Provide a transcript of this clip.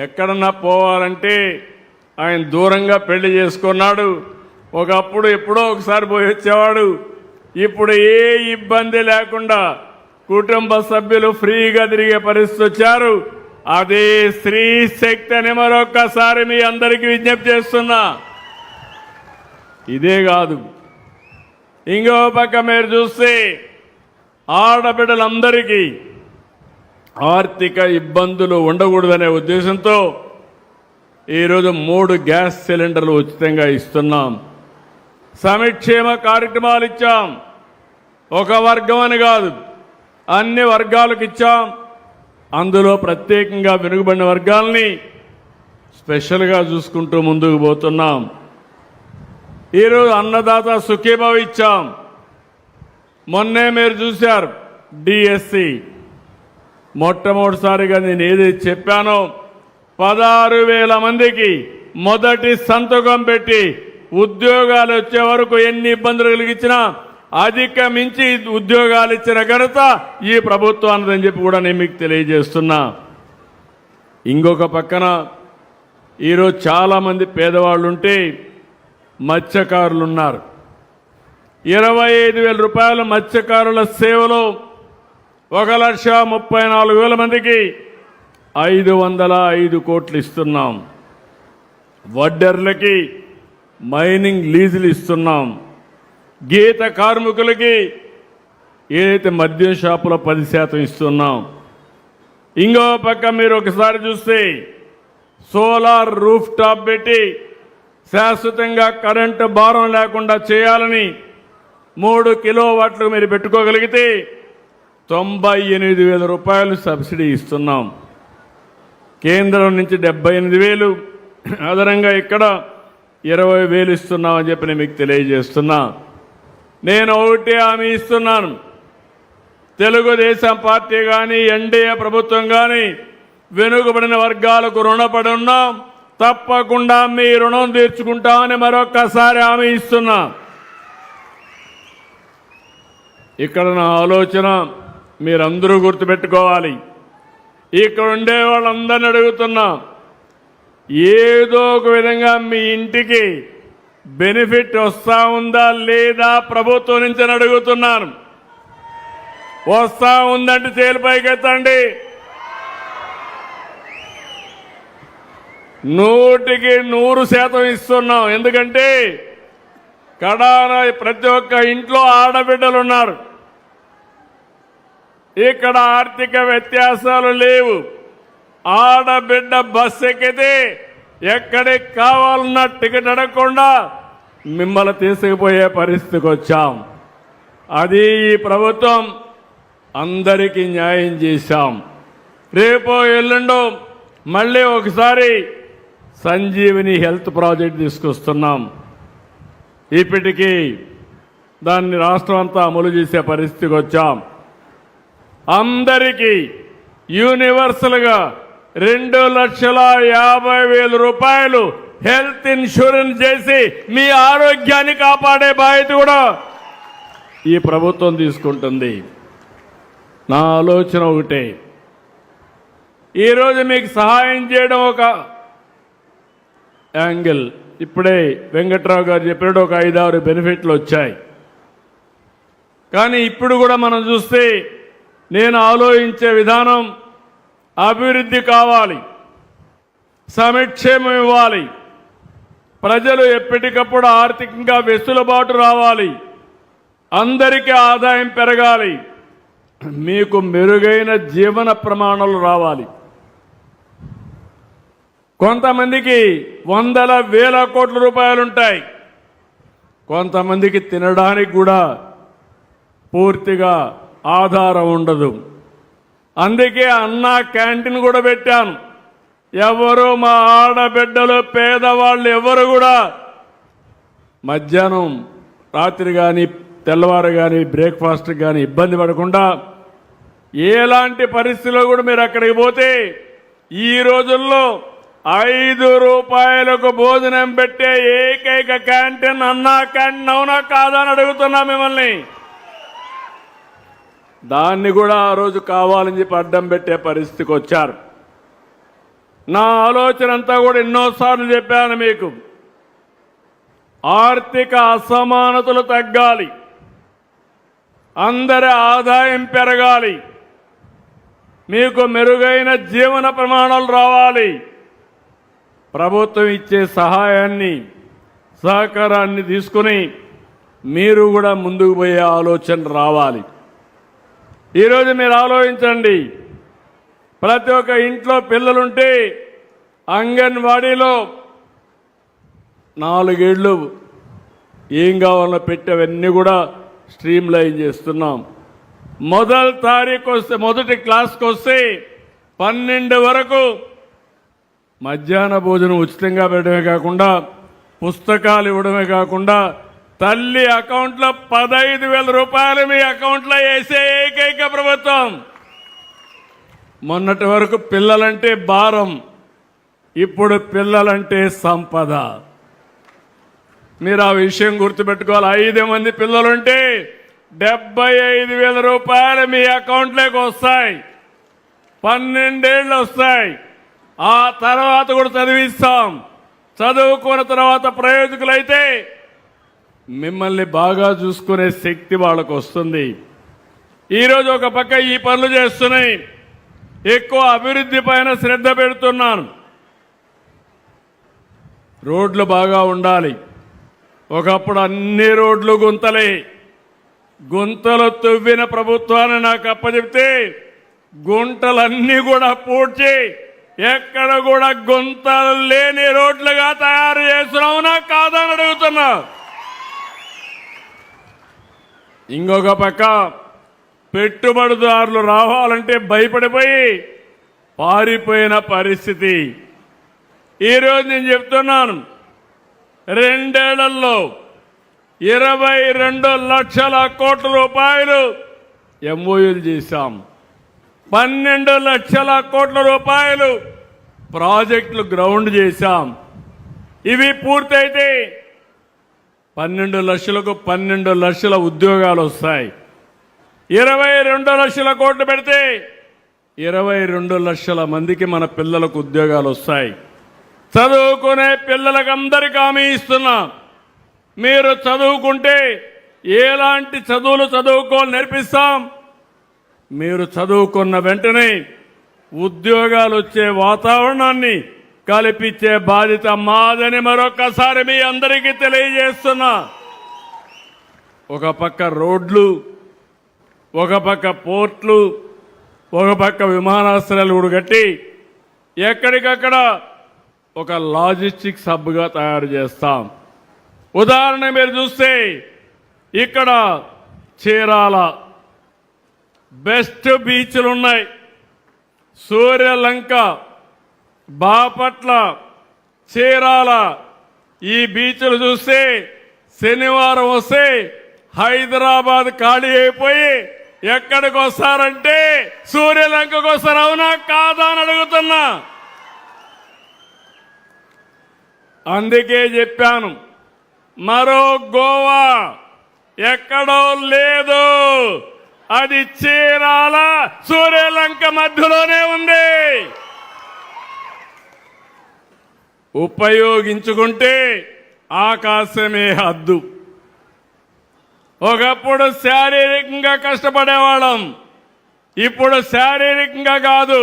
ఎక్కడన్నా పోవాలంటే ఆయన దూరంగా పెళ్లి చేసుకున్నాడు. ఒకప్పుడు ఎప్పుడో ఒకసారి పోయి వచ్చేవాడు. ఇప్పుడు ఏ ఇబ్బంది లేకుండా కుటుంబ సభ్యులు ఫ్రీగా తిరిగే పరిస్థితి వచ్చారు. అదే స్త్రీ శక్తి అని మరొక్కసారి మీ అందరికీ విజ్ఞప్తి చేస్తున్నా. ఇదే కాదు, ఇంకో పక్క మీరు చూస్తే ఆడబిడ్డలందరికీ ఆర్థిక ఇబ్బందులు ఉండకూడదనే ఉద్దేశంతో ఈరోజు 3 గ్యాస్ సిలిండర్లు ఉచితంగా ఇస్తున్నాం. సంక్షేమ కార్యక్రమాలు ఇచ్చాం. ఒక వర్గం అని కాదు, అన్ని వర్గాలకు ఇచ్చాం. అందులో ప్రత్యేకంగా వెనుకబడిన వర్గాల్ని స్పెషల్గా చూసుకుంటూ ముందుకు పోతున్నాం. ఈరోజు అన్నదాత సుఖీభావ ఇచ్చాం. మొన్నే మీరు చూశారు డిఎస్సి. మొట్టమొదటిసారిగా నేను ఏదైతే చెప్పానో 16,000 మందికి మొదటి సంతకం పెట్టి ఉద్యోగాలు వచ్చే వరకు ఎన్ని ఇబ్బందులు కలిగించినా అధిగమించి ఉద్యోగాలు ఇచ్చిన ఘనత ఈ ప్రభుత్వానిదని చెప్పి కూడా నేను మీకు తెలియజేస్తున్నా. ఇంకొక పక్కన ఈరోజు చాలామంది పేదవాళ్ళు ఉంటే మత్స్యకారులు ఉన్నారు. 25,000 రూపాయల మత్స్యకారుల సేవలో 1,34,000 మందికి 505 కోట్లు ఇస్తున్నాం. వడ్డర్లకి మైనింగ్ లీజులు ఇస్తున్నాం. గీత కార్మికులకి ఏదైతే మద్యం షాపులో 10% ఇస్తున్నాం. ఇంకో పక్క మీరు ఒకసారి చూస్తే సోలార్ రూఫ్ టాప్ పెట్టి శాశ్వతంగా కరెంటు భారం లేకుండా చేయాలని 3 కిలోవాట్లు మీరు పెట్టుకోగలిగితే 98,000 రూపాయలు సబ్సిడీ ఇస్తున్నాం. కేంద్రం నుంచి 78,000, అదనంగా ఇక్కడ 20,000 ఇస్తున్నామని చెప్పి నేను మీకు తెలియజేస్తున్నా. నేను ఒకటే హామీ ఇస్తున్నాను, తెలుగుదేశం పార్టీ కానీ ఎన్డీఏ ప్రభుత్వం కానీ వెనుకబడిన వర్గాలకు రుణపడి ఉన్నాం. తప్పకుండా మీ రుణం తీర్చుకుంటామని మరొక్కసారి హామీ ఇస్తున్నా. ఇక్కడ నా ఆలోచన మీరందరూ గుర్తుపెట్టుకోవాలి. ఇక్కడ ఉండే వాళ్ళందరినీ అడుగుతున్నా, ఏదో ఒక విధంగా మీ ఇంటికి బెనిఫిట్ వస్తా ఉందా లేదా ప్రభుత్వం నుంచి అడుగుతున్నాను. వస్తా ఉందంటే చేలిపైకెత్తండి. 100% ఇస్తున్నాం. ఎందుకంటే కడాన ప్రతి ఒక్క ఇంట్లో ఆడబిడ్డలు ఉన్నారు. ఇక్కడ ఆర్థిక వ్యత్యాసాలు లేవు. ఆడబిడ్డ బస్సు ఎక్కితే ఎక్కడికి కావాలన్నా టికెట్ అడగకుండా మిమ్మల్ని తీసుకుపోయే పరిస్థితికి వచ్చాం. అది ఈ ప్రభుత్వం అందరికీ న్యాయం చేశాం. రేపో ఎల్లుండో మళ్ళీ ఒకసారి సంజీవిని హెల్త్ ప్రాజెక్ట్ తీసుకొస్తున్నాం. ఇప్పటికీ దాన్ని రాష్ట్రం అంతా అమలు చేసే పరిస్థితికి వచ్చాం. అందరికీ యూనివర్సల్గా 2,50,000 రూపాయలు హెల్త్ ఇన్సూరెన్స్ చేసి మీ ఆరోగ్యాన్ని కాపాడే బాధ్యత కూడా ఈ ప్రభుత్వం తీసుకుంటుంది. నా ఆలోచన ఒకటే, ఈరోజు మీకు సహాయం చేయడం ఒక యాంగిల్. ఇప్పుడే వెంకట్రావు గారు చెప్పినట్టు ఒక 5-6 బెనిఫిట్లు వచ్చాయి. కానీ ఇప్పుడు కూడా మనం చూస్తే నేను ఆలోచించే విధానం, అభివృద్ధి కావాలి, సంక్షేమం ఇవ్వాలి, ప్రజలు ఎప్పటికప్పుడు ఆర్థికంగా వెసులుబాటు రావాలి, అందరికీ ఆదాయం పెరగాలి, మీకు మెరుగైన జీవన ప్రమాణాలు రావాలి. కొంతమందికి 100,000 కోట్ల రూపాయలుంటాయి, కొంతమందికి తినడానికి కూడా పూర్తిగా ఆధారం ఉండదు. అందుకే అన్నా క్యాంటీన్ కూడా పెట్టాను. ఎవరు మా ఆడబిడ్డలు పేదవాళ్ళు ఎవరు కూడా మధ్యాహ్నం రాత్రి కానీ తెల్లవారు కానీ బ్రేక్ఫాస్ట్ కానీ ఇబ్బంది పడకుండా ఎలాంటి పరిస్థితుల్లో కూడా మీరు అక్కడికి పోతే ఈ రోజుల్లో 5 రూపాయలకు భోజనం పెట్టే ఏకైక క్యాంటీన్ అన్నా క్యాంటీన్ అవునా కాదా అని అడుగుతున్నా మిమ్మల్ని. దాన్ని కూడా ఆ రోజు కావాలని చెప్పి అడ్డం పెట్టే పరిస్థితికి వచ్చారు. నా ఆలోచన అంతా కూడా ఎన్నోసార్లు చెప్పాను మీకు. ఆర్థిక అసమానతలు తగ్గాలి, అందరి ఆదాయం పెరగాలి, మీకు మెరుగైన జీవన ప్రమాణాలు రావాలి. ప్రభుత్వం ఇచ్చే సహాయాన్ని సహకారాన్ని తీసుకుని మీరు కూడా ముందుకు పోయే ఆలోచన రావాలి. ఈరోజు మీరు ఆలోచించండి, ప్రతి ఒక్క ఇంట్లో పిల్లలుంటే అంగన్వాడీలో 4 ఏళ్ళు ఏం కావాలో పెట్టేవన్నీ కూడా స్ట్రీమ్ లైన్ చేస్తున్నాం. మొదటి క్లాస్కి వస్తే 12 వరకు మధ్యాహ్న భోజనం ఉచితంగా పెట్టడమే కాకుండా పుస్తకాలు ఇవ్వడమే కాకుండా తల్లి అకౌంట్లో 15,000 రూపాయలు మీ అకౌంట్లో వేసే ఏకైక ప్రభుత్వం. మొన్నటి వరకు పిల్లలంటే భారం, ఇప్పుడు పిల్లలంటే సంపద. మీరు ఆ విషయం గుర్తుపెట్టుకోవాలి. 5 మంది పిల్లలుంటే 75,000 రూపాయలు మీ అకౌంట్లోకి వస్తాయి. 12 ఏళ్ళు వస్తాయి. ఆ తర్వాత కూడా చదివిస్తాం. చదువుకున్న తర్వాత ప్రయోజకులైతే మిమ్మల్ని బాగా చూసుకునే శక్తి వాళ్ళకు వస్తుంది. ఈరోజు ఒక పక్క ఈ పనులు చేస్తున్నాయి, ఎక్కువ అభివృద్ధి పైన శ్రద్ధ పెడుతున్నాను. రోడ్లు బాగా ఉండాలి. ఒకప్పుడు అన్ని రోడ్లు గుంతలే. గుంతలు తవ్విన ప్రభుత్వాన్ని నాకు అప్పచెప్తే గుంటలన్నీ కూడా పూడ్చి ఎక్కడ కూడా గుంతలు లేని రోడ్లుగా తయారు చేస్తున్నావునా కాదని అడుగుతున్నా. ఇంకొక పక్క పెట్టుబడిదారులు రావాలంటే భయపడిపోయి పారిపోయిన పరిస్థితి. ఈరోజు నేను చెప్తున్నాను, 2 ఏళ్లలో 22 లక్షల కోట్ల రూపాయలు ఎంఓయూలు చేశాం. 12 లక్షల కోట్ల రూపాయలు ప్రాజెక్టులు గ్రౌండ్ చేశాం. ఇవి పూర్తయితే 12 లక్షలకు 12 లక్షల ఉద్యోగాలు వస్తాయి. 22 లక్షల కోట్లు పెడితే 22 లక్షల మందికి మన పిల్లలకు ఉద్యోగాలు వస్తాయి. చదువుకునే పిల్లలకు అందరికీ హామీ ఇస్తున్నా, మీరు చదువుకుంటే ఎలాంటి చదువులు చదువుకోవాలి నేర్పిస్తాం. మీరు చదువుకున్న వెంటనే ఉద్యోగాలు వచ్చే వాతావరణాన్ని కల్పించే బాధ్యత మాదని మరొకసారి మీ అందరికీ తెలియజేస్తున్నా. ఒక పక్క రోడ్లు, ఒక పక్క పోర్ట్లు, ఒక పక్క విమానాశ్రయాలు కూడా కట్టి ఎక్కడికక్కడ ఒక లాజిస్టిక్స్ హబ్గా తయారు చేస్తాం. ఉదాహరణ మీరు చూస్తే ఇక్కడ చీరాల బెస్ట్ బీచ్లు ఉన్నాయి. సూర్యలంక, బాపట్ల, చీరాల ఈ బీచ్లు చూస్తే శనివారం వస్తే హైదరాబాద్ ఖాళీ అయిపోయి ఎక్కడికి వస్తారంటే సూర్యలంకకు వస్తారు. అవునా కాదా అని అడుగుతున్నా. అందుకే చెప్పాను, మరో గోవా ఎక్కడో లేదు, అది చీరాల సూర్యలంక మధ్యలోనే ఉంది. ఉపయోగించుకుంటే ఆకాశమే హద్దు. ఒకప్పుడు శారీరకంగా కష్టపడేవాళ్ళం, ఇప్పుడు శారీరకంగా కాదు